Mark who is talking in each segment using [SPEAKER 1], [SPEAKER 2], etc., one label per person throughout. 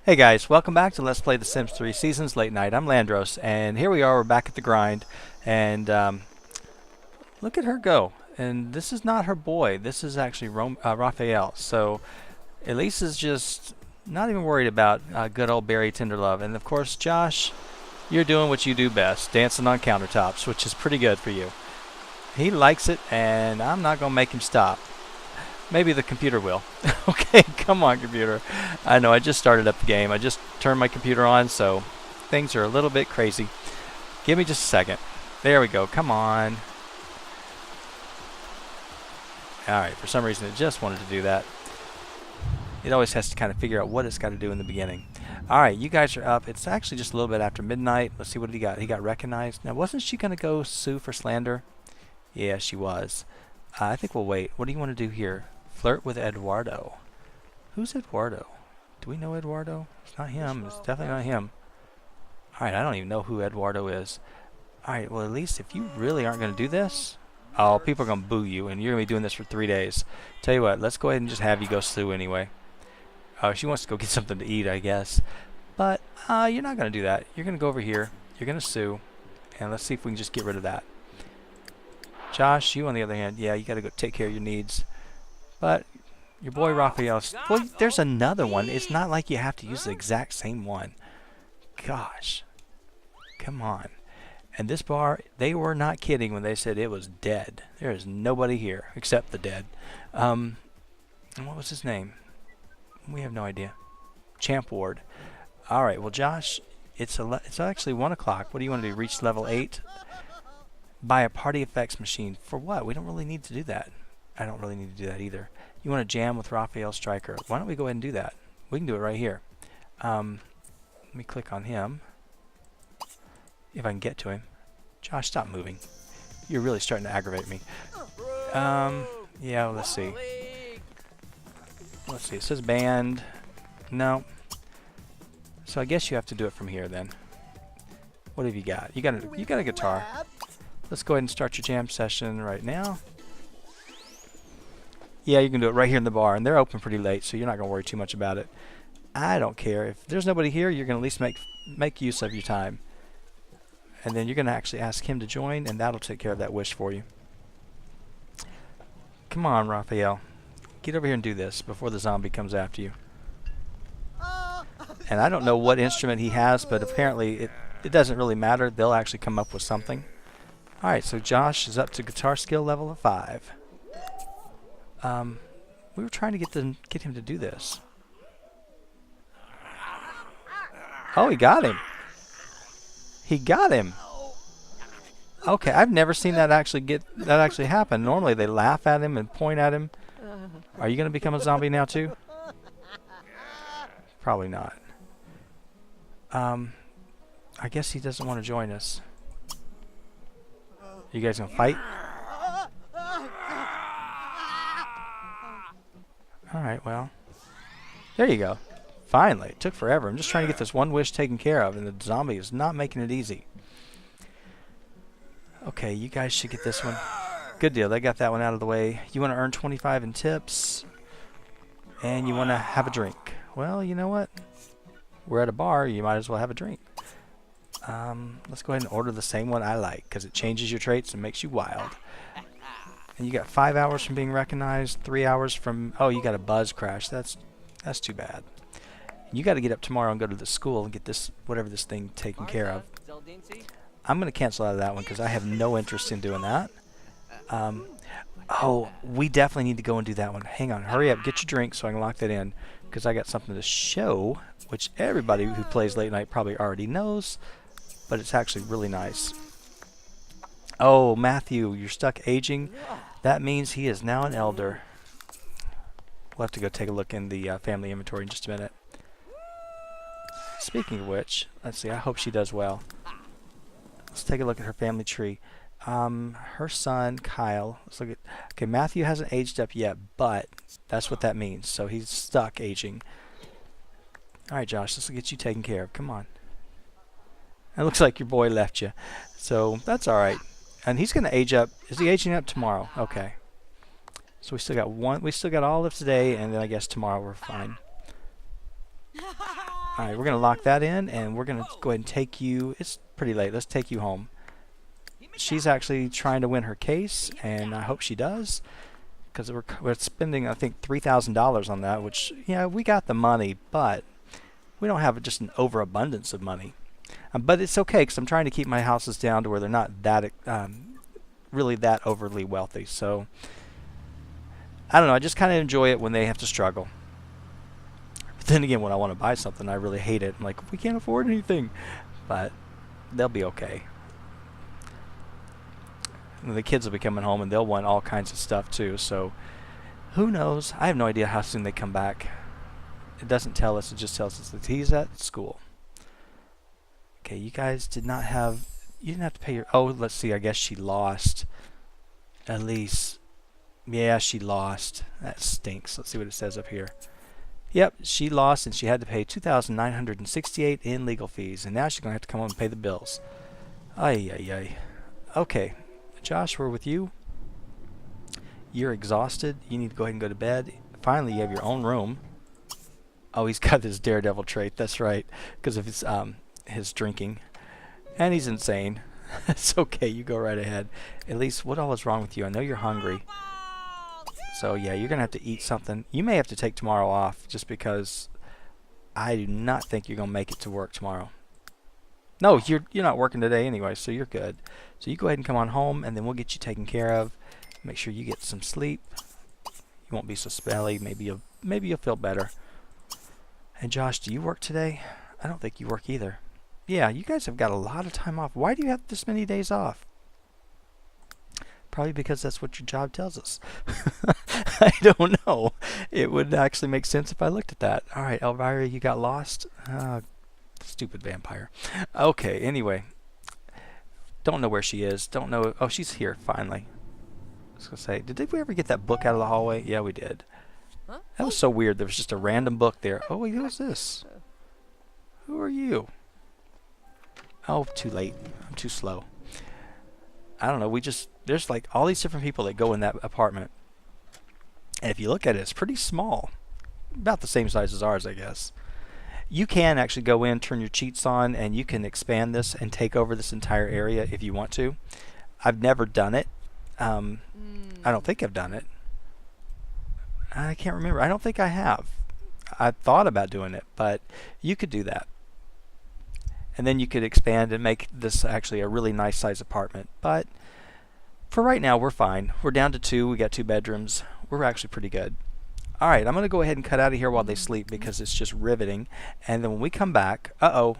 [SPEAKER 1] Hey guys, welcome back to Let's Play The Sims 3 Seasons Late Night. I'm Landros, and here we are, we're back at the grind, and look at her go. And this is not her boy, this is actually Raphael. So Elise is just not even worried about good old Barry Tenderlove. And of course, Josh, you're doing what you do best, dancing on countertops, which is pretty good for you. He likes it, and I'm not going to make him stop. Maybe the computer will. Okay, come on, computer. I know, I just started up the game. I just turned my computer on, so things are a little bit crazy. Give me just a second. There we go. Come on. Alright, for some reason it just wanted to do that. It always has to kind of figure out what it's got to do in the beginning. Alright, you guys are up. It's actually just a little bit after midnight. Let's see what he got. He got recognized. Now, wasn't she going to go sue for slander? Yeah, she was. I think we'll wait. What do you want to do here? Flirt with Eduardo. Who's Eduardo? Do we know Eduardo? It's not him. It's definitely not him. Alright, I don't even know who Eduardo is. Alright, well, at least if you really aren't going to do this, oh, people are going to boo you, and you're going to be doing this for 3 days. Tell you what, let's go ahead and just have you go sue anyway. Oh, she wants to go get something to eat, I guess. But you're not going to do that. You're going to go over here. You're going to sue. And let's see if we can just get rid of that. Josh, you on the other hand, yeah, you got to go take care of your needs. But your boy Raphael, well, there's another one. It's not like you have to use the exact same one. Gosh. Come on. And this bar, they were not kidding when they said it was dead. There is nobody here except the dead. And what was his name? We have no idea. Champ Ward. Alright, well, Josh, it's actually 1 o'clock. What do you want to do? Reach level 8? Buy a party effects machine. For what? We don't really need to do that. I don't really need to do that either. You want to jam with Raphael Stryker. Why don't we go ahead and do that? We can do it right here. Let me click on him. If I can get to him. Josh, stop moving. You're really starting to aggravate me. Yeah, well, let's see. Let's see. It says band. No. So I guess you have to do it from here then. What have you got? You got a guitar. Let's go ahead and start your jam session right now. Yeah, you can do it right here in the bar, and they're open pretty late, so you're not going to worry too much about it. I don't care. If there's nobody here, you're going to at least make use of your time. And then you're going to actually ask him to join, and that'll take care of that wish for you. Come on, Raphael. Get over here and do this before the zombie comes after you. And I don't know what instrument he has, but apparently it doesn't really matter. They'll actually come up with something. Alright, so Josh is up to guitar skill level of 5. We were trying to get him to do this. Oh, he got him. He got him. Okay, I've never seen that actually happen. Normally they laugh at him and point at him. Are you going to become a zombie now too? Probably not. I guess he doesn't want to join us. You guys gonna fight? Alright, well. There you go. Finally. It took forever. I'm just trying to get this one wish taken care of, and the zombie is not making it easy. Okay, you guys should get this one. Good deal. They got that one out of the way. You want to earn 25 in tips, and you want to have a drink. Well, you know what? We're at a bar. You might as well have a drink. Let's go ahead and order the same one I like, because it changes your traits and makes you wild. And you got 5 hours from being recognized, 3 hours from... Oh, you got a buzz crash. That's too bad. You got to get up tomorrow and go to the school and get this, whatever this thing, taken care of. I'm going to cancel out of that one because I have no interest in doing that. Oh, we definitely need to go and do that one. Hang on. Hurry up. Get your drink so I can lock that in, because I got something to show, which everybody who plays late night probably already knows, but it's actually really nice. Oh, Matthew, you're stuck aging. That means he is now an elder. We'll have to go take a look in the family inventory in just a minute. Speaking of which, let's see, I hope she does well. Let's take a look at her family tree. Her son, Kyle. Let's look at... Okay, Matthew hasn't aged up yet, but that's what that means. So he's stuck aging. Alright, Josh, this will get you taken care of. Come on. It looks like your boy left you. So that's alright. And he's going to age up. Is he aging up tomorrow? Okay. So we still got one. We still got all of today, and then I guess tomorrow we're fine. Alright, we're going to lock that in, and we're going to go ahead and take you. It's pretty late. Let's take you home. She's actually trying to win her case, and I hope she does. Because we're spending, I think, $3,000 on that, which, yeah, we got the money, but we don't have just an overabundance of money. But it's okay, because I'm trying to keep my houses down to where they're not that really that overly wealthy. So, I don't know, I just kind of enjoy it when they have to struggle. But then again, when I want to buy something, I really hate it. I'm like, we can't afford anything. But they'll be okay. The kids will be coming home, and they'll want all kinds of stuff too. So who knows? I have no idea how soon they come back. It doesn't tell us. It just tells us that he's at school. Okay, you guys did not have. You didn't have to pay your. Oh, let's see. I guess she lost. Elise. Yeah, she lost. That stinks. Let's see what it says up here. Yep, she lost, and she had to pay $2,968 in legal fees, and now she's gonna have to come home and pay the bills. Ay ay ay. Okay. Josh, we're with you. You're exhausted. You need to go ahead and go to bed. Finally, you have your own room. Oh, he's got this daredevil trait. That's right, because of his drinking. And he's insane. It's okay. You go right ahead. At least, what all is wrong with you? I know you're hungry. So, yeah, you're going to have to eat something. You may have to take tomorrow off just because I do not think you're going to make it to work tomorrow. No, you're not working today anyway, so you're good. So you go ahead and come on home, and then we'll get you taken care of. Make sure you get some sleep. You won't be so smelly. Maybe you'll feel better. And Josh, do you work today? I don't think you work either. Yeah, you guys have got a lot of time off. Why do you have this many days off? Probably because that's what your job tells us. I don't know. It would actually make sense if I looked at that. All right, Elvira, you got lost. Stupid vampire. Okay, anyway. Don't know where she is. Don't know. Oh, she's here, finally. I was going to say, did we ever get that book out of the hallway? Yeah, we did. That was so weird. There was just a random book there. Oh, wait, who's this? Who are you? Oh, too late. I'm too slow. I don't know. There's like all these different people that go in that apartment. And if you look at it, it's pretty small. About the same size as ours, I guess. You can actually go in, turn your cheats on, and you can expand this and take over this entire area if you want to. I've never done it. I don't think I've done it. I can't remember. I don't think I have. I thought about doing it, but you could do that. And then you could expand and make this actually a really nice size apartment. But for right now, we're fine. We're down to 2. We got 2 bedrooms. We're actually pretty good. All right, I'm going to go ahead and cut out of here while they sleep because it's just riveting. And then when we come back, uh-oh.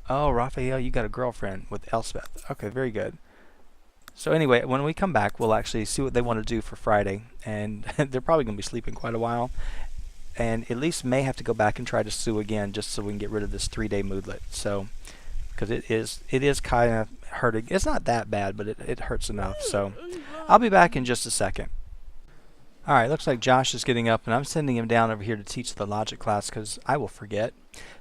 [SPEAKER 1] Oh, Raphael, you got a girlfriend with Elspeth. Okay, very good. So anyway, when we come back, we'll actually see what they want to do for Friday. And they're probably going to be sleeping quite a while. And Elise may have to go back and try to sue again just so we can get rid of this 3-day moodlet. So, because it is kind of hurting. It's not that bad, but it hurts enough. So, I'll be back in just a second. Alright, looks like Josh is getting up, and I'm sending him down over here to teach the logic class because I will forget.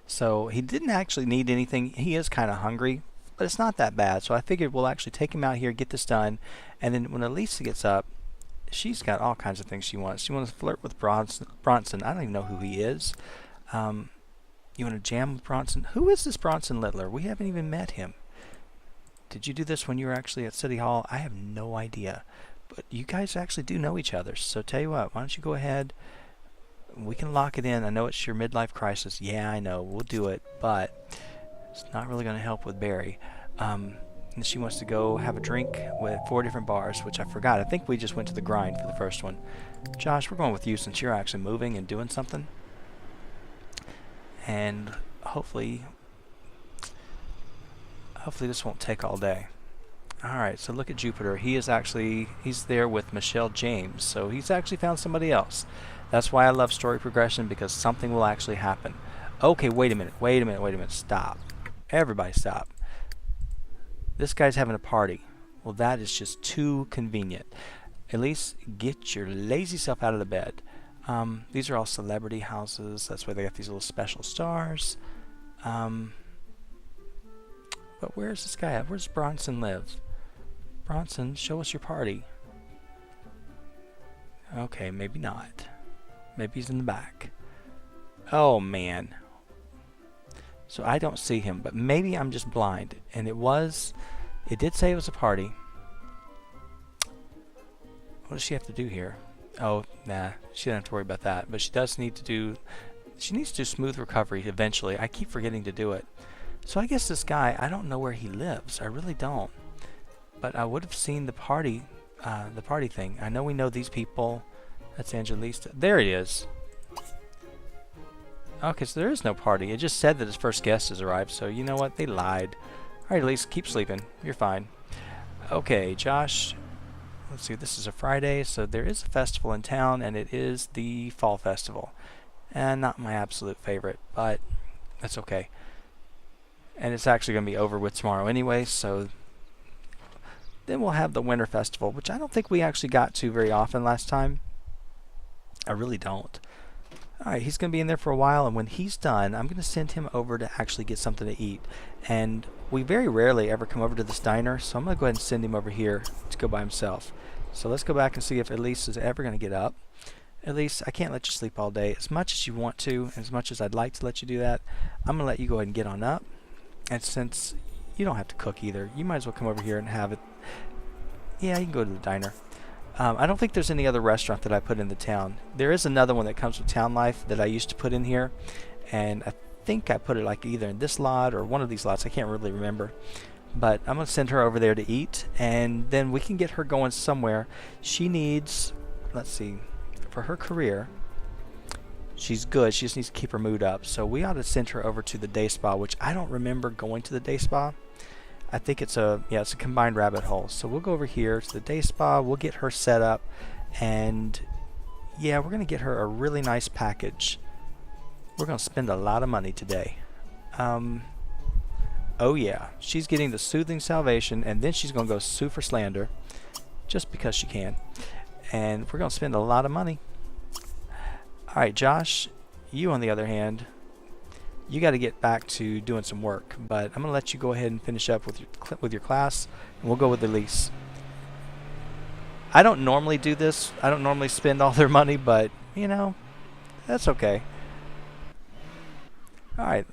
[SPEAKER 1] So he didn't actually need anything. He is kind of hungry, but it's not that bad. So I figured we'll actually take him out here, get this done, and then when Elise gets up, she's got all kinds of things she wants. She wants to flirt with Bronson. I don't even know who he is. You want to jam with Bronson? Who is this Bronson Littler? We haven't even met him. Did you do this when you were actually at City Hall? I have no idea. But you guys actually do know each other. So tell you what, why don't you go ahead. We can lock it in. I know it's your midlife crisis. Yeah, I know. We'll do it. But it's not really going to help with Barry. And she wants to go have a drink with 4 different bars, which I forgot. I think we just went to the grind for the first one. Josh, we're going with you since you're actually moving and doing something. And hopefully this won't take all day. Alright, so look at Jupiter. He's there with Michelle James, so he's actually found somebody else. That's why I love story progression, because something will actually happen. Okay, wait a minute. Stop. Everybody stop. This guy's having a party. Well, that is just too convenient. Elise, get your lazy self out of the bed. These are all celebrity houses. That's why they got these little special stars. But where's this guy at? Where's Bronson live? Bronson, show us your party. Okay, maybe not. Maybe he's in the back. Oh, man. So I don't see him, but maybe I'm just blind. And it did say it was a party. What does she have to do here? Oh, nah, she doesn't have to worry about that. But she needs to do smooth recovery eventually. I keep forgetting to do it. So I guess this guy, I don't know where he lives. I really don't. But I would have seen the party thing. I know we know these people. That's Angelista. There it is. Okay, so there is no party. It just said that his first guest has arrived. So you know what? They lied. All right, Elise, keep sleeping. You're fine. Okay, Josh. Let's see. This is a Friday, so there is a festival in town, and it is the Fall Festival. And not my absolute favorite, but that's okay. And it's actually going to be over with tomorrow anyway, so then we'll have the Winter Festival, which I don't think we actually got to very often last time. I really don't. Alright, he's going to be in there for a while, and when he's done, I'm going to send him over to actually get something to eat. And we very rarely ever come over to this diner, so I'm going to go ahead and send him over here to go by himself. So let's go back and see if Elise is ever going to get up. Elise, I can't let you sleep all day. As much as you want to, as much as I'd like to let you do that, I'm going to let you go ahead and get on up. And since you don't have to cook either, you might as well come over here and have it. Yeah, you can go to the diner. I don't think there's any other restaurant that I put in the town. There is another one that comes with Town Life that I used to put in here, and I think I put it like either in this lot or one of these lots. I can't really remember. But I'm going to send her over there to eat, and then we can get her going somewhere. She needs, let's see, for her career, she's good. She just needs to keep her mood up. So we ought to send her over to the day spa, which I don't remember going to the day spa. I think it's a combined rabbit hole. So we'll go over here to the day spa. We'll get her set up, and yeah, we're going to get her a really nice package. We're going to spend a lot of money today. Oh yeah, she's getting the Soothing Salvation, and then she's going to go sue for slander, just because she can. And we're going to spend a lot of money. All right, Josh, you on the other hand, you got to get back to doing some work, but I'm going to let you go ahead and finish up with your class, and we'll go with Elise. I don't normally do this. I don't normally spend all their money, but, you know, that's okay. All right,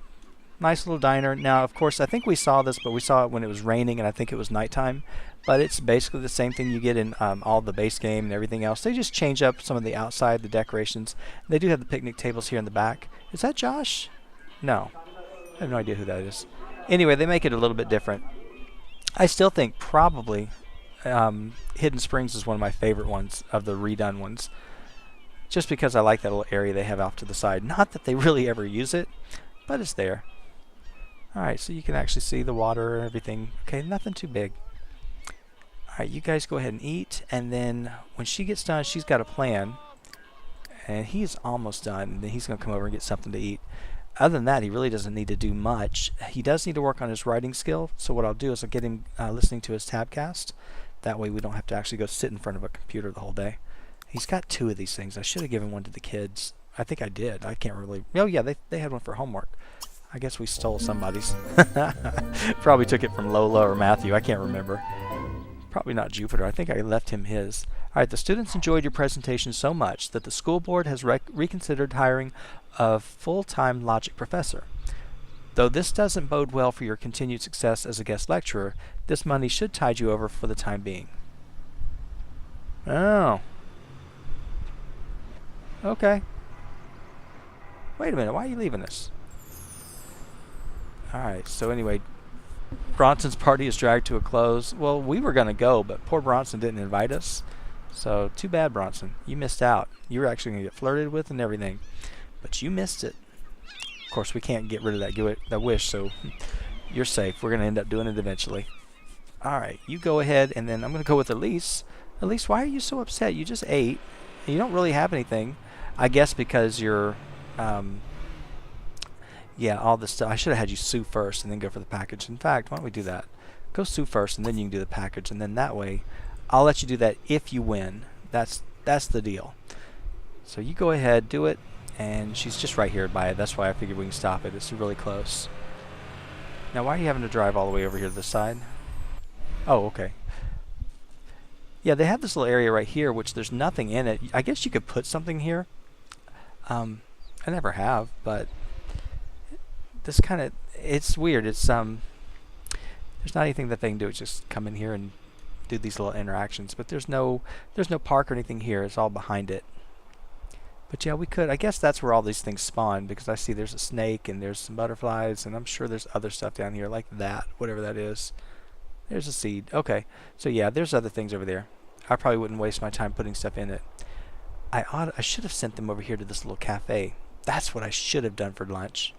[SPEAKER 1] nice little diner. Now, of course, I think we saw this, but we saw it when it was raining, and I think it was nighttime. But it's basically the same thing you get in all the base game and everything else. They just change up some of the outside, the decorations. They do have the picnic tables here in the back. Is that Josh? No, I have no idea who that is. Anyway, they make it a little bit different. I still think probably Hidden Springs is one of my favorite ones of the redone ones, just because I like that little area they have off to the side. Not that they really ever use it, but it's there. Alright, so you can actually see the water and everything. Okay, nothing too big. Alright, you guys go ahead and eat, and then when she gets done, she's got a plan. And he's almost done, and then he's going to come over and get something to eat. Other than that, he really doesn't need to do much. He does need to work on his writing skill, so what I'll do is I'll get him listening to his tabcast. That way we don't have to actually go sit in front of a computer the whole day. He's got 2 of these things. I should have given one to the kids. I think I did. I can't really... Oh, yeah, they had one for homework. I guess we stole somebody's. Probably took it from Lola or Matthew. I can't remember. Probably not Jupiter. I think I left him his. All right, the students enjoyed your presentation so much that the school board has reconsidered hiring a full-time logic professor. Though this doesn't bode well for your continued success as a guest lecturer, this money should tide you over for the time being. Oh. Okay. Wait a minute, why are you leaving us? Alright, so anyway, Bronson's party is dragged to a close. Well, we were going to go, but poor Bronson didn't invite us. So, too bad, Bronson. You missed out. You were actually going to get flirted with and everything. But you missed it. Of course, we can't get rid of that wish, so you're safe. We're going to end up doing it eventually. Alright, you go ahead, and then I'm going to go with Elise. Elise, why are you so upset? You just ate. You don't really have anything. I guess because you're... yeah, all this stuff. I should have had you sue first and then go for the package. In fact, why don't we do that? Go sue first, and then you can do the package. And then that way, I'll let you do that if you win. That's the deal. So you go ahead, do it. And she's just right here by it. That's why I figured we can stop it. It's really close. Now, why are you having to drive all the way over here to the side? Oh, okay. Yeah, they have this little area right here, which there's nothing in it. I guess you could put something here. I I never have, but this kind of, it's weird. It's there's not anything that they can do. It's just come in here and do these little interactions. But there's no park or anything here. It's all behind it. But yeah, we could. I guess that's where all these things spawn, because I see there's a snake and there's some butterflies, and I'm sure there's other stuff down here like that, whatever that is. There's a seed. Okay, so yeah, there's other things over there. I probably wouldn't waste my time putting stuff in it. I should have sent them over here to this little cafe. That's what I should have done for lunch.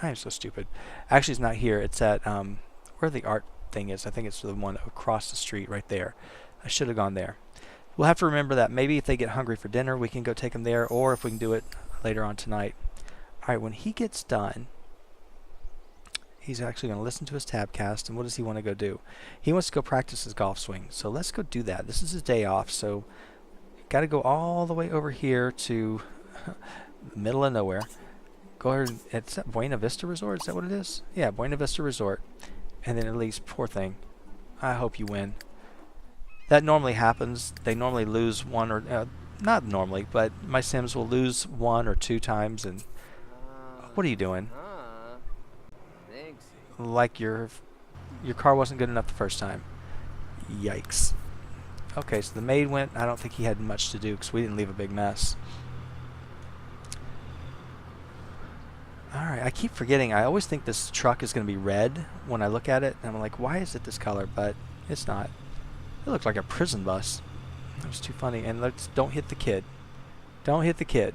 [SPEAKER 1] I am so stupid. Actually, it's not here. It's at where the art thing is. I think it's the one across the street right there. I should have gone there. We'll have to remember that. Maybe if they get hungry for dinner, we can go take them there, or if we can do it later on tonight. All right, when he gets done, he's actually going to listen to his tabcast, and what does he want to go do? He wants to go practice his golf swing. So let's go do that. This is his day off, so got to go all the way over here to the middle of nowhere. Go ahead. It's at Buena Vista Resort. Is that what it is? Yeah, Buena Vista Resort. And then Elise, poor thing. I hope you win. That normally happens. They normally lose one or not normally, but my Sims will lose 1 or 2 times. And what are you doing?
[SPEAKER 2] Thanks.
[SPEAKER 1] Like your car wasn't good enough the first time. Yikes. Okay, so the maid went. I don't think he had much to do because we didn't leave a big mess. Alright, I keep forgetting. I always think this truck is going to be red when I look at it. And I'm like, why is it this color? But it's not. It looks like a prison bus. That was too funny. And let's don't hit the kid. Don't hit the kid.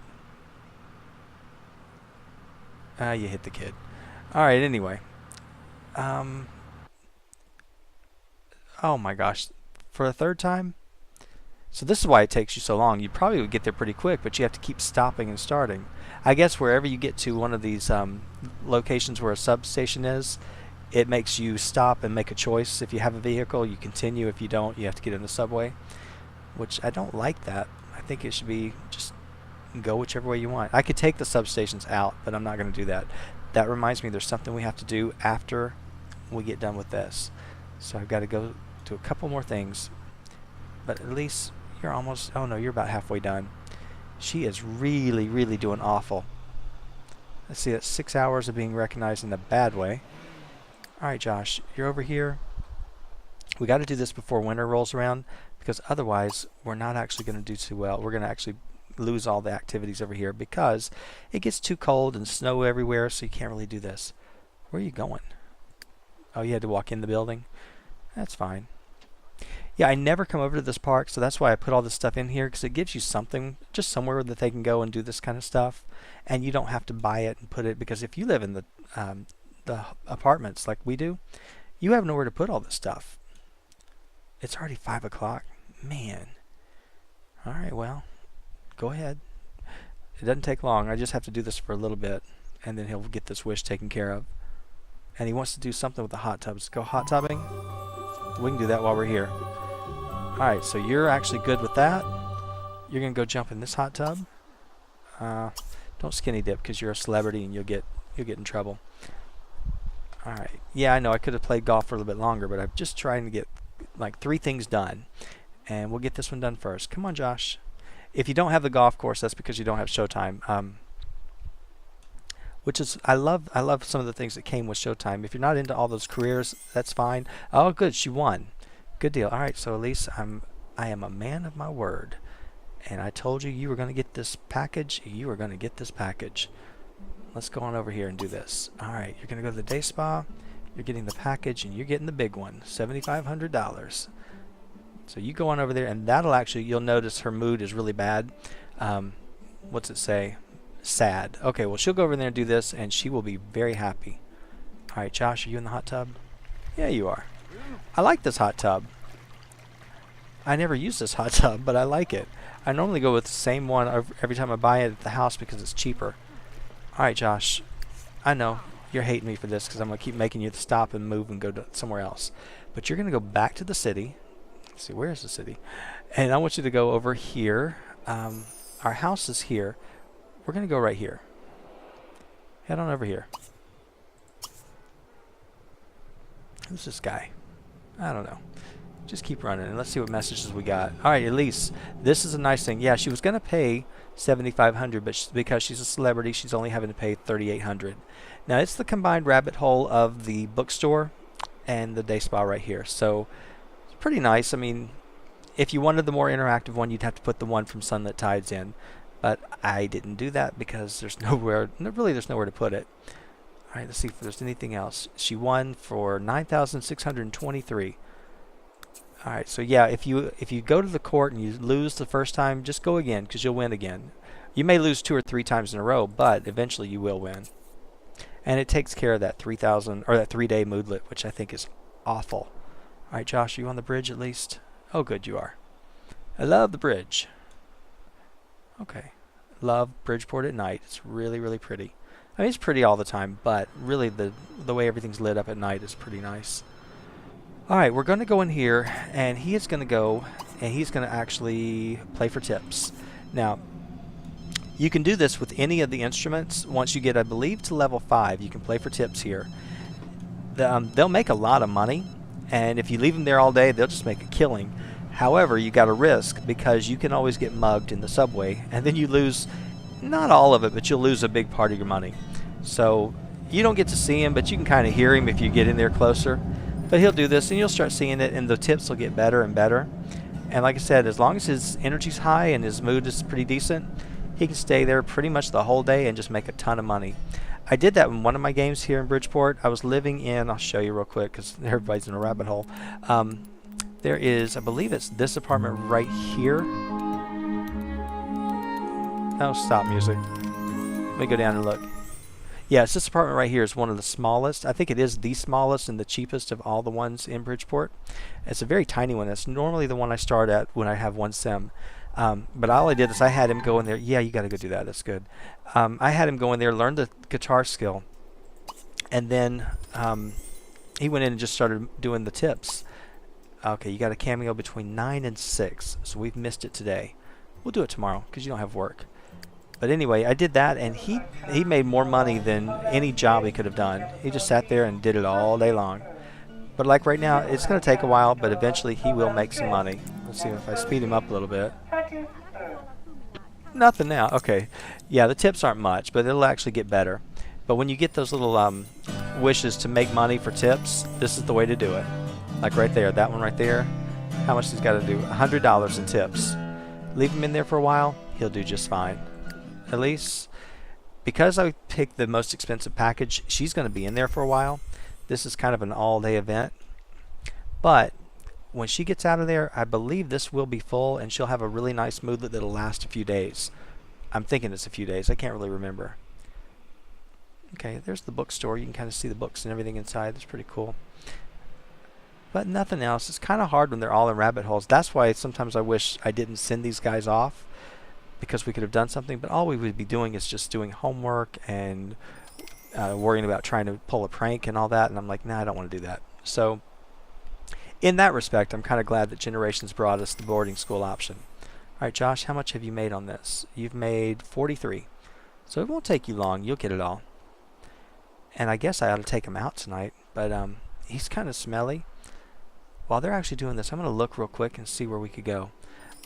[SPEAKER 1] You hit the kid. Alright, anyway. Oh my gosh. For a third time? So this is why it takes you so long. You probably would get there pretty quick, but you have to keep stopping and starting. I guess wherever you get to one of these locations where a substation is, it makes you stop and make a choice. If you have a vehicle, you continue. If you don't, you have to get in the subway, which I don't like that. I think it should be just go whichever way you want. I could take the substations out, but I'm not going to do that. That reminds me there's something we have to do after we get done with this. So I've got to go to a couple more things. But at least you're almost, oh no, you're about halfway done. She is really, really doing awful. Let's see, that's 6 hours of being recognized in a bad way. Alright, Josh, you're over here. We got to do this before winter rolls around, because otherwise we're not actually going to do too well. We're going to actually lose all the activities over here because it gets too cold and snow everywhere, so you can't really do this. Where are you going? Oh, you had to walk in the building? That's fine. Yeah, I never come over to this park, so that's why I put all this stuff in here, because it gives you something, just somewhere that they can go and do this kind of stuff, and you don't have to buy it and put it, because if you live in the apartments like we do, you have nowhere to put all this stuff. It's already 5 o'clock. Man. Alright, well, go ahead. It doesn't take long. I just have to do this for a little bit, and then he'll get this wish taken care of. And he wants to do something with the hot tubs. Go hot tubbing. We can do that while we're here. Alright, so you're actually good with that. You're going to go jump in this hot tub. Don't skinny dip because you're a celebrity and you'll get in trouble. Alright. Yeah, I know I could have played golf for a little bit longer, but I'm just trying to get like 3 things done. And we'll get this one done first. Come on, Josh. If you don't have the golf course, that's because you don't have Showtime. Which is, I love some of the things that came with Showtime. If you're not into all those careers, that's fine. Oh, good, she won. Good deal. All right, so Elise, I am a man of my word, and I told you you were going to get this package. You are going to get this package. Let's go on over here and do this. All right, you're going to go to the day spa. You're getting the package, and you're getting the big one, $7,500. So you go on over there, and that'll actually, you'll notice her mood is really bad. What's it say? Sad. Okay, well, she'll go over there and do this, and she will be very happy. All right, Josh, are you in the hot tub? Yeah, you are. I like this hot tub. I never use this hot tub, but I like it. I normally go with the same one every time I buy it at the house because it's cheaper. All right, Josh. I know you're hating me for this because I'm going to keep making you stop and move and go to somewhere else. But you're going to go back to the city. Let's see, where is the city? And I want you to go over here. Our house is here. We're going to go right here. Head on over here. Who's this guy? I don't know. Just keep running, and let's see what messages we got. All right, Elise, this is a nice thing. Yeah, she was going to pay $7,500, but because she's a celebrity, she's only having to pay $3,800. Now, it's the combined rabbit hole of the bookstore and the day spa right here. So, it's pretty nice. I mean, if you wanted the more interactive one, you'd have to put the one from Sunlit Tides in. But I didn't do that because there's nowhere, really there's nowhere to put it. All right, let's see if there's anything else. She won for $9,623. All right, so yeah, if you go to the court and you lose the first time, just go again because you'll win again. You may lose 2 or 3 times in a row, but eventually you will win. And it takes care of that 3,000 or that 3-day moodlet, which I think is awful. All right, Josh, are you on the bridge at least? Oh, good, you are. I love the bridge. Okay, love Bridgeport at night. It's really, really pretty. I mean, it's pretty all the time, but really the way everything's lit up at night is pretty nice. All right, we're going to go in here, and he is going to go, and he's going to actually play for tips. Now, you can do this with any of the instruments. Once you get, I believe, to level 5, you can play for tips here. They'll make a lot of money, and if you leave them there all day, they'll just make a killing. However, you got a risk because you can always get mugged in the subway, and then you lose, not all of it, but you'll lose a big part of your money. So you don't get to see him, but you can kind of hear him if you get in there closer. But he'll do this, and you'll start seeing it, and the tips will get better and better. And like I said, as long as his energy's high and his mood is pretty decent, he can stay there pretty much the whole day and just make a ton of money. I did that in one of my games here in Bridgeport. I was living in, I'll show you real quick because everybody's in a rabbit hole. There is, I believe it's this apartment right here. Oh, stop music. Let me go down and look. Yeah, it's this apartment right here is one of the smallest. I think it is the smallest and the cheapest of all the ones in Bridgeport. It's a very tiny one. It's normally the one I start at when I have one sim. But all I did is I had him go in there. Yeah, you got to go do that. That's good. I had him go in there, learn the guitar skill, and then he went in and just started doing the tips. Okay, you got a cameo between 9 and 6, so we've missed it today. We'll do it tomorrow because you don't have work. But anyway, I did that, and he made more money than any job he could have done. He just sat there and did it all day long. But like right now, it's going to take a while, but eventually he will make some money. Let's see if I speed him up a little bit. Nothing now. Okay. Yeah, the tips aren't much, but it'll actually get better. But when you get those little wishes to make money for tips, this is the way to do it. Like right there, that one right there. How much he's got to do? $100 in tips. Leave him in there for a while, he'll do just fine. Elise, because I picked the most expensive package, she's going to be in there for a while. This is kind of an all-day event. But when she gets out of there, I believe this will be full, and she'll have a really nice moodlet that'll last a few days. I'm thinking it's a few days. I can't really remember. Okay, there's the bookstore. You can kind of see the books and everything inside. That's pretty cool. But nothing else. It's kind of hard when they're all in rabbit holes. That's why sometimes I wish I didn't send these guys off, because we could have done something, but all we would be doing is just doing homework and worrying about trying to pull a prank and all that, and I'm like, nah, I don't want to do that. So in that respect, I'm kind of glad that Generations brought us the boarding school option. All right, Josh, how much have you made on this? You've made 43. So it won't take you long. You'll get it all. And I guess I ought to take him out tonight, but he's kind of smelly. While they're actually doing this, I'm going to look real quick and see where we could go.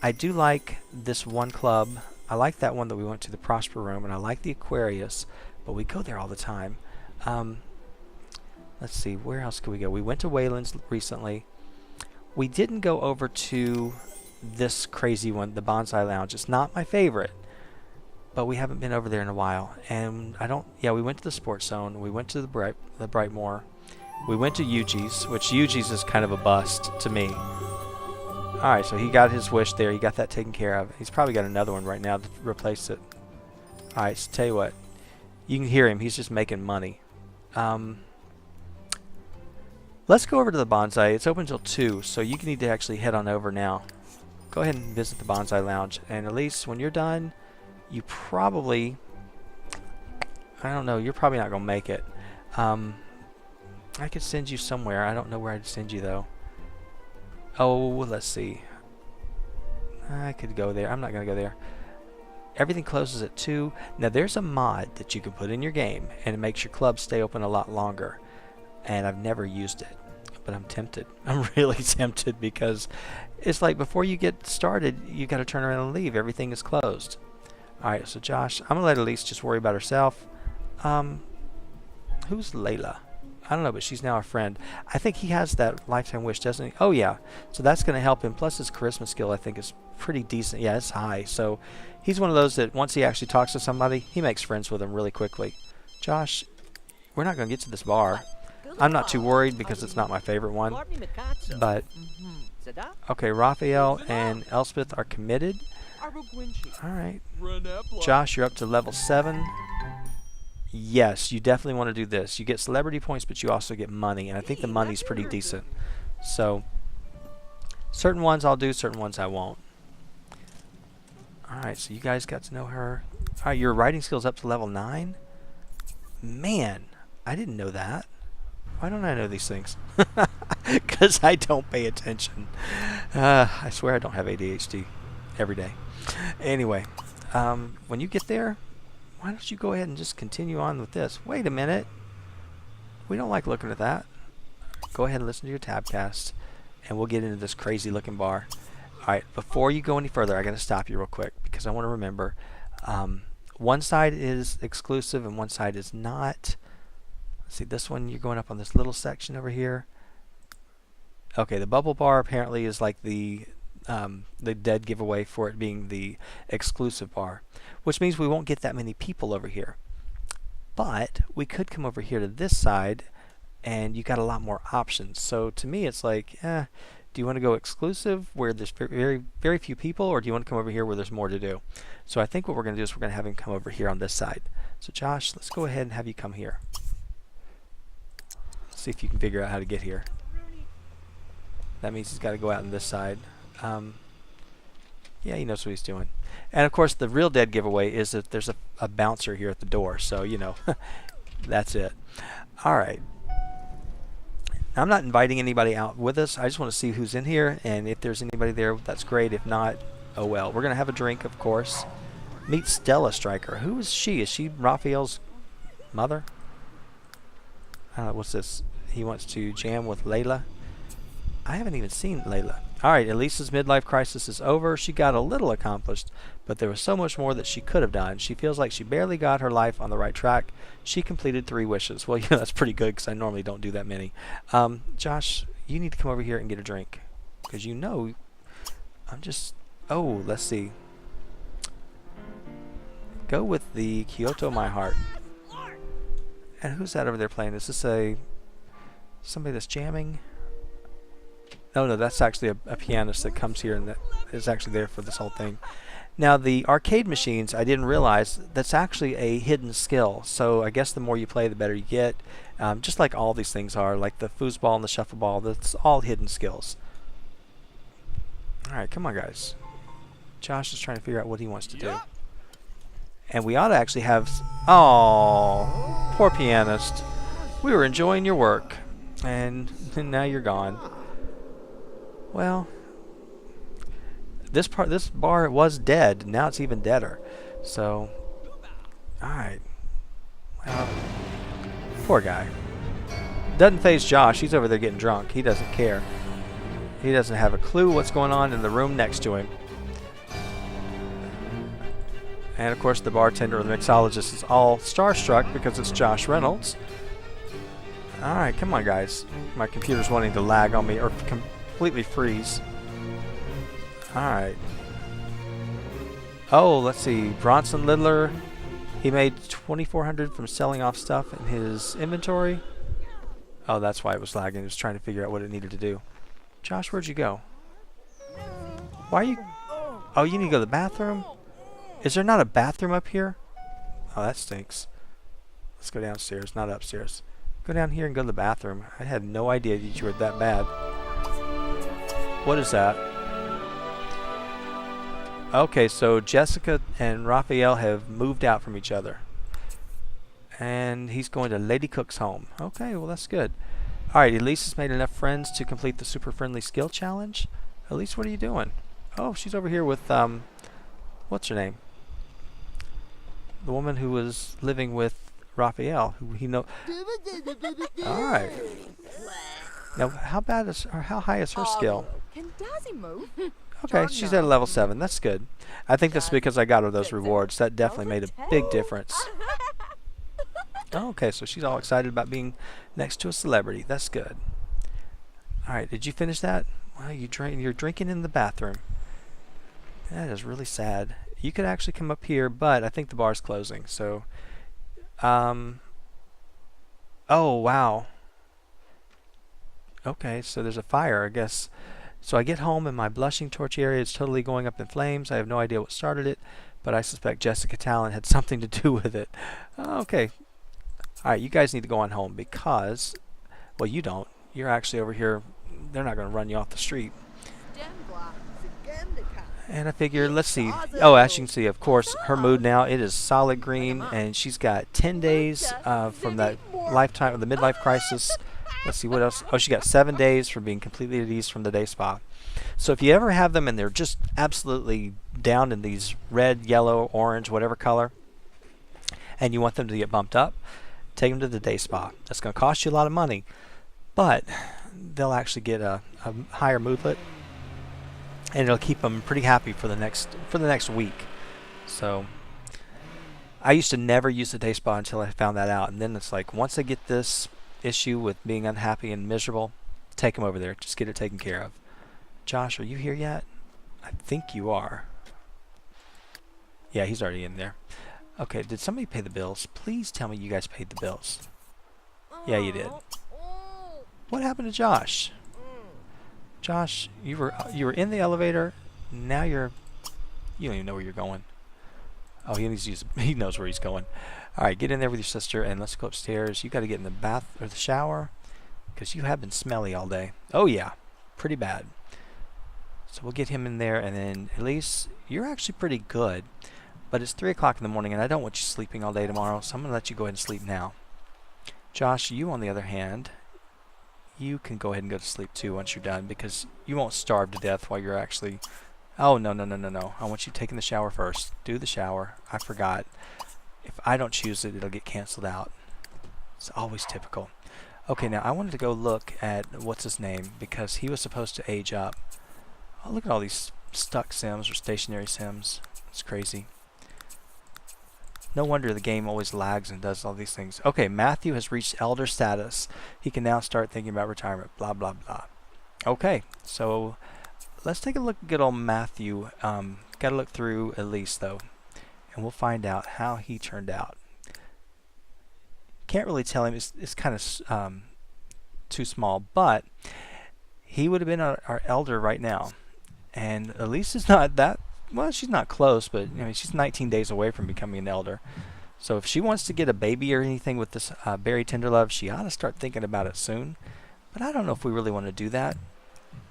[SPEAKER 1] I do like this one club. I like that one that we went to, the Prosper Room, and I like the Aquarius, but we go there all the time. Let's see, where else could we go? We went to Wayland's recently. We didn't go over to this crazy one, the Bonsai Lounge. It's not my favorite, but we haven't been over there in a while. And we went to the Sports Zone. We went to the Brightmoor. We went to Yuji's, which Yuji's is kind of a bust to me. Alright, so he got his wish there. He got that taken care of. He's probably got another one right now to replace it. Alright, so tell you what. You can hear him. He's just making money. Let's go over to the Bonsai. It's open until 2, so you need to actually head on over now. Go ahead and visit the Bonsai Lounge. And Elise, when you're done, you probably... I don't know. You're probably not going to make it. I could send you somewhere. I don't know where I'd send you, though. Oh, let's see. I could go there. I'm not going to go there. Everything closes at 2. Now, there's a mod that you can put in your game, and it makes your club stay open a lot longer. And I've never used it. but I'm tempted. I'm really tempted because it's like before you get started, you got to turn around and leave. Everything is closed. All right, so Josh, I'm gonna let Elise just worry about herself. Who's Layla? I don't know, but she's now a friend. I think he has that lifetime wish, doesn't he? Oh yeah, so that's gonna help him. Plus his charisma skill, I think, is pretty decent. Yeah, it's high. So he's one of those that once he actually talks to somebody, he makes friends with them really quickly. Josh, we're not gonna get to this bar. I'm not too worried because it's not my favorite one. But okay, Raphael and Elspeth are committed. All right, Josh, you're up to level 7. Yes, you definitely want to do this. You get celebrity points, but you also get money, and I think the money's pretty decent. So certain ones I'll do, certain ones I won't. All right, so you guys got to know her. All right, your writing skill's up to level 9. Man, I didn't know that. Why don't I know these things? Because I don't pay attention. I swear I don't have ADHD every day. Anyway, when you get there, why don't you go ahead and just continue on with this? Wait a minute. We don't like looking at that. Go ahead and listen to your tabcast, and we'll get into this crazy looking bar. Alright, before you go any further, I got to stop you real quick because I want to remember one side is exclusive and one side is not. Let's see, this one, you're going up on this little section over here. Okay, the bubble bar apparently is like the dead giveaway for it being the exclusive bar, which means we won't get that many people over here. But we could come over here to this side and you got a lot more options. So to me it's like, do you want to go exclusive where there's very few people, or do you want to come over here where there's more to do? So I think what we're going to do is we're going to have him come over here on this side. So Josh, let's go ahead and have you come here. Let's see if you can figure out how to get here. That means he's got to go out on this side. Yeah, he knows what he's doing. And of course the real dead giveaway is that there's a bouncer here at the door, so you know. That's it. Alright, I'm not inviting anybody out with us. I just want to see who's in here, and if there's anybody there, that's great. If not, oh well. We're gonna have a drink, of course. Meet Stella Striker. Who is she? Is she Raphael's mother? What's this? He wants to jam with Layla. I haven't even seen Layla. Alright, Elise's midlife crisis is over. She got a little accomplished, but there was so much more that she could have done. She feels like she barely got her life on the right track. She completed 3 wishes. Well, you know, that's pretty good because I normally don't do that many. Josh, you need to come over here and get a drink. Because you know, I'm just... Oh, let's see. Go with the Kyoto My Heart. And who's that over there playing? Is this somebody that's jamming? No, that's actually a pianist that comes here and that is actually there for this whole thing. Now, the arcade machines, I didn't realize, that's actually a hidden skill. So I guess the more you play, the better you get. Just like all these things are, like the foosball and the shuffleball, that's all hidden skills. Alright, come on, guys. Josh is trying to figure out what he wants to do. And we ought to actually have... Oh, poor pianist. We were enjoying your work, and now you're gone. Well, this bar was dead. Now it's even deader. So, alright. Well, poor guy. Doesn't faze Josh. He's over there getting drunk. He doesn't care. He doesn't have a clue what's going on in the room next to him. And of course the bartender or the mixologist is all starstruck because it's Josh Reynolds. Alright, come on guys. My computer's wanting to lag on me or completely freeze. Alright. Oh, let's see. Bronson Littler. He made $2,400 from selling off stuff in his inventory. Oh, that's why it was lagging. He was trying to figure out what it needed to do. Josh, where'd you go? Why are you... Oh, you need to go to the bathroom? Is there not a bathroom up here? Oh, that stinks. Let's go downstairs, not upstairs. Go down here and go to the bathroom. I had no idea that you were that bad. What is that? Okay, so Jessica and Raphael have moved out from each other. And he's going to Lady Cook's home. Okay, well that's good. Alright, Elise has made enough friends to complete the Super Friendly Skill Challenge. Elise, what are you doing? Oh, she's over here with, what's her name? The woman who was living with Raphael, who he know. Alright. Now, how bad is or how high is her skill?
[SPEAKER 3] Can Dazzy move?
[SPEAKER 1] Okay, she's at a level 7. That's good. I think that's because I got her those rewards. That definitely made a big difference. Oh, okay, so she's all excited about being next to a celebrity. That's good. All right, did you finish that? Well, you're drinking in the bathroom. That is really sad. You could actually come up here, but I think the bar's closing. So, oh wow. Okay, so there's a fire, I guess. So I get home and my blushing torch area is totally going up in flames. I have no idea what started it, but I suspect Jessica Talon had something to do with it. Okay. All right, you guys need to go on home because, well, you don't. You're actually over here. They're not going to run you off the street. And I figure, let's see. Oh, as you can see, of course, her mood now, it is solid green, and she's got 10 days from that lifetime of the midlife crisis. Let's see, what else? Oh, she got 7 days from being completely at ease from the day spa. So if you ever have them and they're just absolutely down in these red, yellow, orange, whatever color, and you want them to get bumped up, take them to the day spa. That's going to cost you a lot of money, but they'll actually get a higher moodlet, and it'll keep them pretty happy for the next week. So I used to never use the day spa until I found that out, and then it's like once I get this issue with being unhappy and miserable, take them over there. Just get it taken care of. Josh, are you here yet? I think you are. Yeah, he's already in there. Okay, did somebody pay the bills? Please tell me you guys paid the bills. Yeah, you did. What happened to Josh? Josh, you were in the elevator. Now you don't even know where you're going. Oh, he knows where he's going. All right, get in there with your sister and let's go upstairs. You got to get in the bath or the shower because you have been smelly all day. Oh yeah, pretty bad. So we'll get him in there, and then Elise, you're actually pretty good, but it's 3 o'clock in the morning and I don't want you sleeping all day tomorrow, so I'm gonna let you go ahead and sleep now. Josh, you on the other hand, you can go ahead and go to sleep too once you're done because you won't starve to death while you're actually... Oh, no. I want you taking the shower first. Do the shower. I forgot. If I don't choose it, it'll get canceled out. It's always typical. Okay, now I wanted to go look at what's his name because he was supposed to age up. Oh, look at all these stuck sims or stationary sims. It's crazy. No wonder the game always lags and does all these things. Okay, Matthew has reached elder status. He can now start thinking about retirement. Blah, blah, blah. Okay, so let's take a look at good old Matthew. Got to look through Elise, though, and we'll find out how he turned out. Can't really tell him. It's kind of too small, but he would have been our elder right now. And Elise is not that... Well, she's not close, but I mean, she's 19 days away from becoming an elder. So if she wants to get a baby or anything with this Berry Tenderlove, she ought to start thinking about it soon. But I don't know if we really want to do that.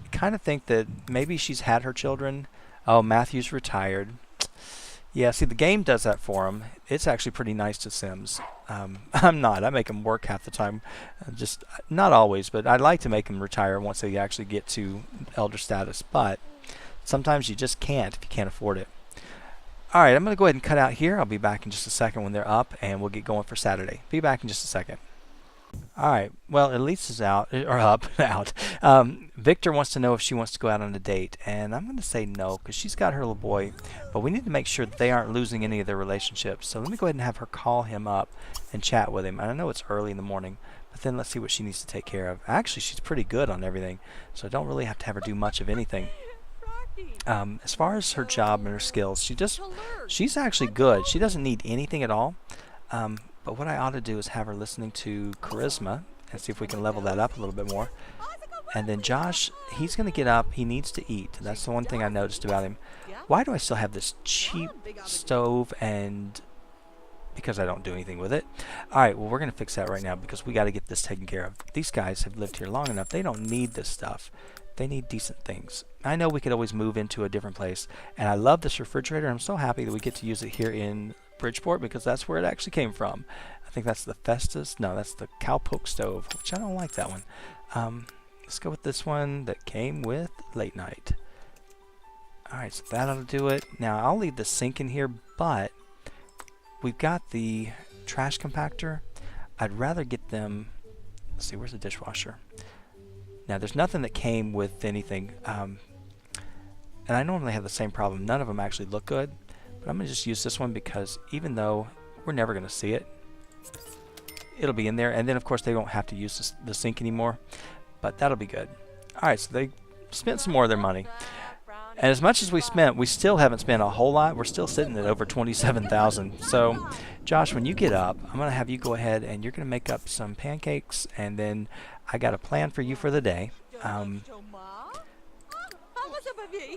[SPEAKER 1] I kind of think that maybe she's had her children. Oh, Matthew's retired. Yeah, see, the game does that for him. It's actually pretty nice to Sims. I'm not. I make them work half the time. Just not always, but I like to make them retire once they actually get to elder status. But sometimes you just can't if you can't afford it. All right, I'm going to go ahead and cut out here. I'll be back in just a second when they're up, and we'll get going for Saturday. Be back in just a second. All right, well, Elise is out, or up, out. Victor wants to know if she wants to go out on a date, and I'm going to say no, because she's got her little boy, but we need to make sure that they aren't losing any of their relationships. So let me go ahead and have her call him up and chat with him. And I know it's early in the morning, but then let's see what she needs to take care of. Actually, she's pretty good on everything, so I don't really have to have her do much of anything. As far as her job and her skills, she's actually good. She doesn't need anything at all. But what I ought to do is have her listening to charisma and see if we can level that up a little bit more. And then Josh, he's going to get up. He needs to eat. That's the one thing I noticed about him. Why do I still have this cheap stove? And because I don't do anything with it. All right, well, we're going to fix that right now because we got to get this taken care of. These guys have lived here long enough. They don't need this stuff. They need decent things. I know we could always move into a different place. And I love this refrigerator. I'm so happy that we get to use it here in Bridgeport because that's where it actually came from. I think that's the Festus. No, that's the Cowpoke stove, which I don't like that one. Let's go with this one that came with late night. Alright, so that'll do it. Now, I'll leave the sink in here, but we've got the trash compactor. I'd rather get them... Let's see, where's the dishwasher? Now, there's nothing that came with anything. And I normally have the same problem. None of them actually look good. But I'm going to just use this one because even though we're never going to see it, it'll be in there. And then, of course, they won't have to use the sink anymore. But that'll be good. All right, so they spent some more of their money. And as much as we spent, we still haven't spent a whole lot. We're still sitting at over $27,000. So, Josh, when you get up, I'm going to have you go ahead and you're going to make up some pancakes. And then I got a plan for you for the day. Are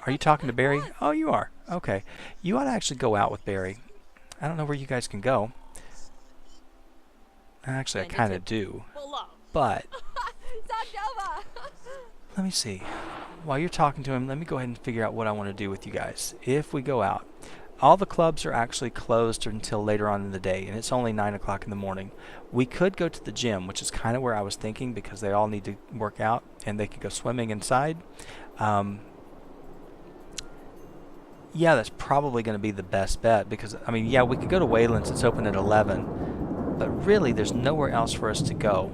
[SPEAKER 1] you talking to Barry? Oh, you are. Okay. You ought to actually go out with Barry. I don't know where you guys can go. Actually, I kind of do. But let me see. While you're talking to him, let me go ahead and figure out what I want to do with you guys. If we go out, all the clubs are actually closed until later on in the day, and it's only 9 o'clock in the morning. We could go to the gym, which is kind of where I was thinking because they all need to work out, and they could go swimming inside. Yeah, that's probably going to be the best bet because, I mean, yeah, we could go to Wayland's. It's open at 11, but really there's nowhere else for us to go.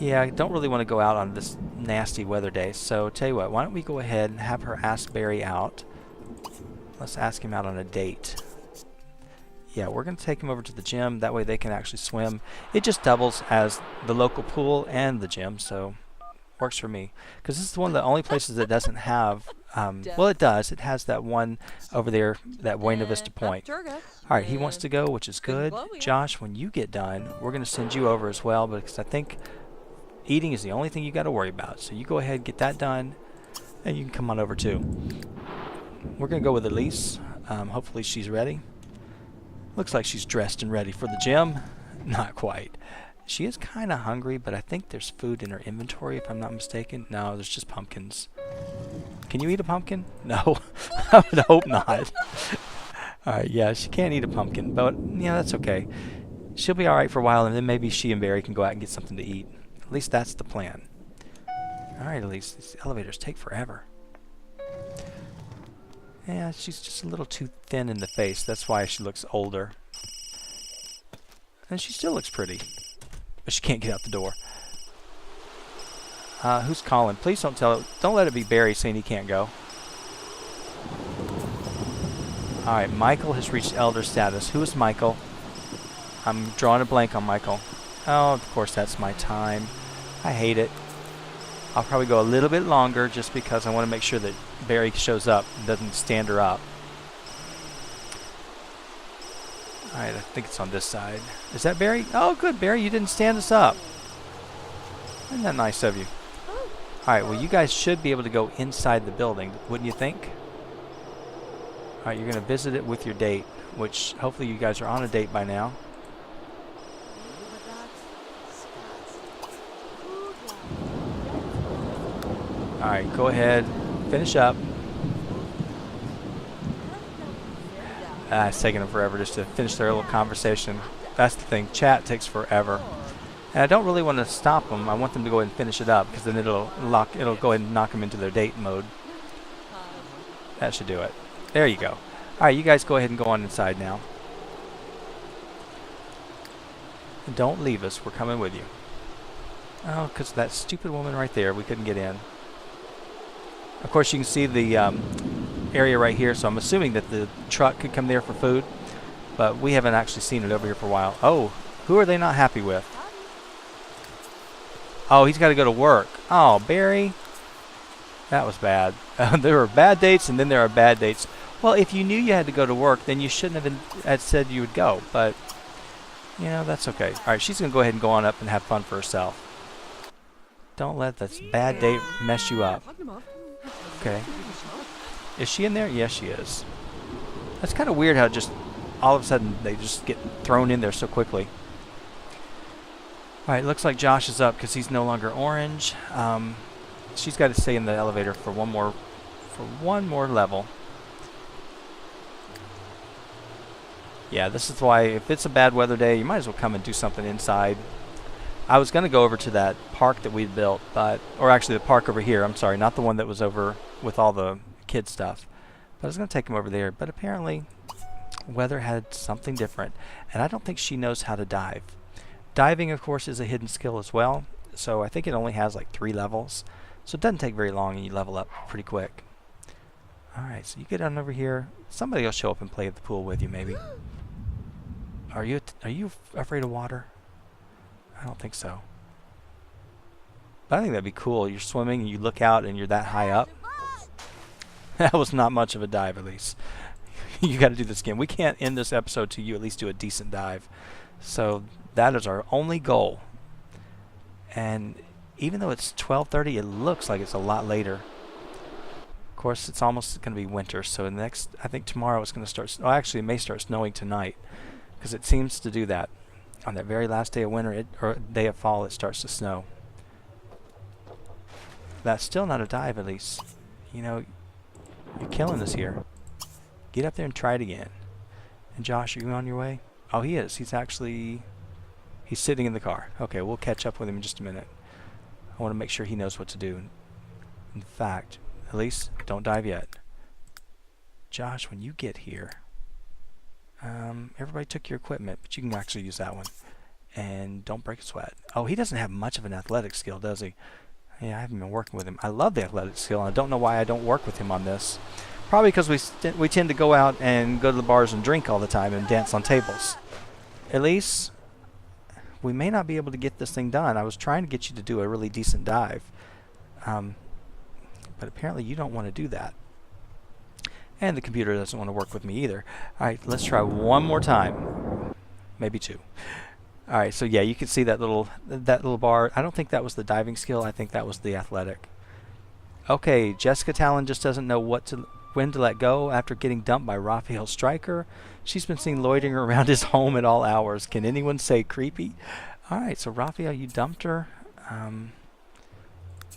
[SPEAKER 1] Yeah, I don't really want to go out on this nasty weather day, so tell you what, why don't we go ahead and have her ask Barry out. Let's ask him out on a date. Yeah, we're going to take him over to the gym. That way they can actually swim. It just doubles as the local pool and the gym, so works for me. Because this is one of the only places that doesn't have, well, it does. It has that one over there, that Buena Vista Point. All right, he wants to go, which is good. Josh, when you get done, we're going to send you over as well because I think eating is the only thing you got to worry about. So you go ahead and get that done, and you can come on over too. We're going to go with Elise. Hopefully she's ready. Looks like she's dressed and ready for the gym. Not quite. She is kind of hungry, but I think there's food in her inventory if I'm not mistaken. No, there's just pumpkins. Can you eat a pumpkin? No. I would hope not. Alright, yeah, she can't eat a pumpkin, but yeah, that's okay. She'll be alright for a while, and then maybe she and Barry can go out and get something to eat. At least that's the plan. Alright, Elise, these elevators take forever. Yeah, she's just a little too thin in the face. That's why she looks older. And she still looks pretty. But she can't get out the door. Who's calling? Please don't let it be Barry saying he can't go. Alright, Michael has reached elder status. Who is Michael? I'm drawing a blank on Michael. Oh, of course that's my time. I hate it. I'll probably go a little bit longer just because I want to make sure that Barry shows up and doesn't stand her up. Alright, I think it's on this side. Is that Barry? Oh, good, Barry. You didn't stand us up. Isn't that nice of you? Alright, well, you guys should be able to go inside the building, wouldn't you think? Alright, you're going to visit it with your date, which hopefully you guys are on a date by now. Alright, go ahead. Finish up. It's taking them forever just to finish their little conversation. That's the thing. Chat takes forever. And I don't really want to stop them. I want them to go ahead and finish it up because then it'll go ahead and knock them into their date mode. That should do it. There you go. Alright, you guys go ahead and go on inside now. And don't leave us. We're coming with you. Oh, because that stupid woman right there, we couldn't get in. Of course, you can see the area right here, so I'm assuming that the truck could come there for food, but we haven't actually seen it over here for a while. Oh, who are they not happy with? Oh, he's got to go to work. Oh, Barry. That was bad. There were bad dates, and then there are bad dates. Well, if you knew you had to go to work, then you shouldn't have said you would go, but, you know, that's okay. All right, she's going to go ahead and go on up and have fun for herself. Don't let this bad date mess you up. Okay. Is she in there? Yes, she is. That's kind of weird how just all of a sudden they just get thrown in there so quickly. Alright, looks like Josh is up because he's no longer orange. She's got to stay in the elevator for one more level. Yeah, this is why if it's a bad weather day, you might as well come and do something inside. I was going to go over to that park that we'd built, or actually the park over here, I'm sorry, not the one that was over with all the kid stuff. But I was going to take him over there, but apparently weather had something different, and I don't think she knows how to dive. Diving, of course, is a hidden skill as well, So I think it only has like 3 levels. So it doesn't take very long and you level up pretty quick. Alright, so you get on over here. Somebody will show up and play at the pool with you maybe. Are you afraid of water? I don't think so. But I think that'd be cool. You're swimming and you look out and you're that high up. That was not much of a dive, Elise. You got to do this again. We can't end this episode till you at least do a decent dive. So that is our only goal. And even though it's 12:30, it looks like it's a lot later. Of course, it's almost going to be winter. So next, I think tomorrow it's going to start. Oh, actually, it may start snowing tonight, because it seems to do that. On that very last day of winter or day of fall, it starts to snow. That's still not a dive, Elise. You know, you're killing us here. Get up there and try it again. And Josh, are you on your way? Oh, he is. He's sitting in the car. Okay, we'll catch up with him in just a minute. I want to make sure he knows what to do. In fact, Elise, don't dive yet. Josh, when you get here, everybody took your equipment, but you can actually use that one. And don't break a sweat. Oh, he doesn't have much of an athletic skill, does he? Yeah, I haven't been working with him. I love the athletic skill, and I don't know why I don't work with him on this. Probably because we tend to go out and go to the bars and drink all the time and dance on tables. Elise, we may not be able to get this thing done. I was trying to get you to do a really decent dive. But apparently you don't want to do that. And the computer doesn't want to work with me either. Alright, let's try one more time. Maybe 2. Alright, so yeah, you can see that little bar. I don't think that was the diving skill. I think that was the athletic. Okay, Jessica Talon just doesn't know when to let go after getting dumped by Raphael Stryker. She's been seen loitering around his home at all hours. Can anyone say creepy? Alright, so Raphael, you dumped her.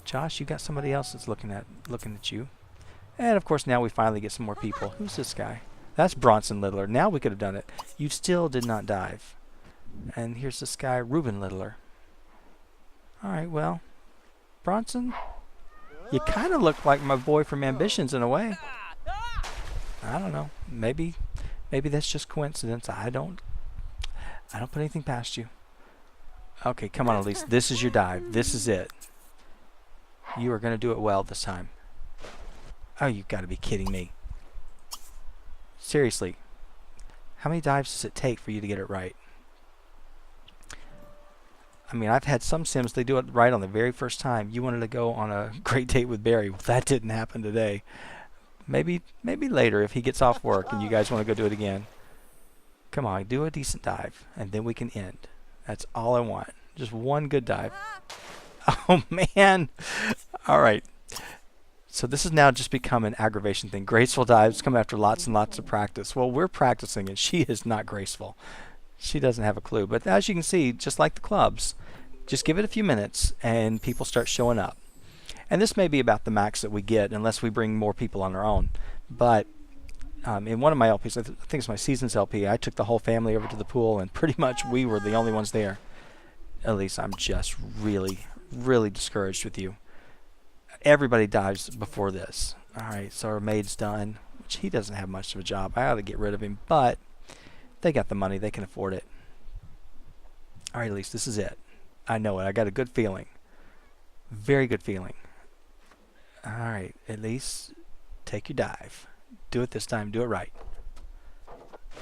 [SPEAKER 1] Josh, you got somebody else that's looking at you. And of course now we finally get some more people. Who's this guy? That's Bronson Littler. Now we could have done it. You still did not dive. And here's this guy, Reuben Littler. Alright, well, Bronson, you kind of look like my boy from Ambitions in a way. I don't know. Maybe that's just coincidence. I don't put anything past you. Okay, come on, Elise. This is your dive. This is it. You are going to do it well this time. Oh, you've got to be kidding me. Seriously. How many dives does it take for you to get it right? I mean, I've had some Sims, they do it right on the very first time. You wanted to go on a great date with Barry. Well, that didn't happen today. Maybe later if he gets off work and you guys want to go do it again. Come on, do a decent dive, and then we can end. That's all I want. Just one good dive. Oh, man. All right. So this has now just become an aggravation thing. Graceful dives come after lots and lots of practice. Well, we're practicing it. She is not graceful. She doesn't have a clue. But as you can see, just like the clubs, just give it a few minutes and people start showing up. And this may be about the max that we get unless we bring more people on our own. But in one of my LPs, I think it's my Seasons LP, I took the whole family over to the pool and pretty much we were the only ones there. At least I'm just really, really discouraged with you. Everybody dives before this. Alright, so our maid's done, which he doesn't have much of a job. I ought to get rid of him, but they got the money. They can afford it. Alright, Elise, this is it. I know it. I got a good feeling. Very good feeling. Alright, Elise, take your dive. Do it this time. Do it right.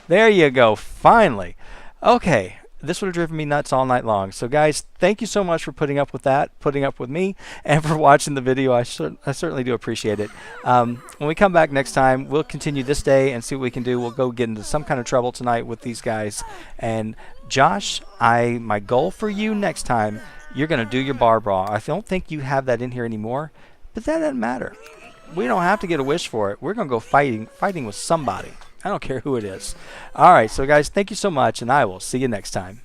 [SPEAKER 1] There you go. Finally. Okay. This would have driven me nuts all night long. So guys, thank you so much for putting up with that, putting up with me, and for watching the video. I certainly do appreciate it. When we come back next time, we'll continue this day and see what we can do. We'll go get into some kind of trouble tonight with these guys. And Josh, my goal for you next time, you're going to do your bar brawl. I don't think you have that in here anymore, but that doesn't matter. We don't have to get a wish for it. We're going to go fighting with somebody. I don't care who it is. All right, so guys, thank you so much, and I will see you next time.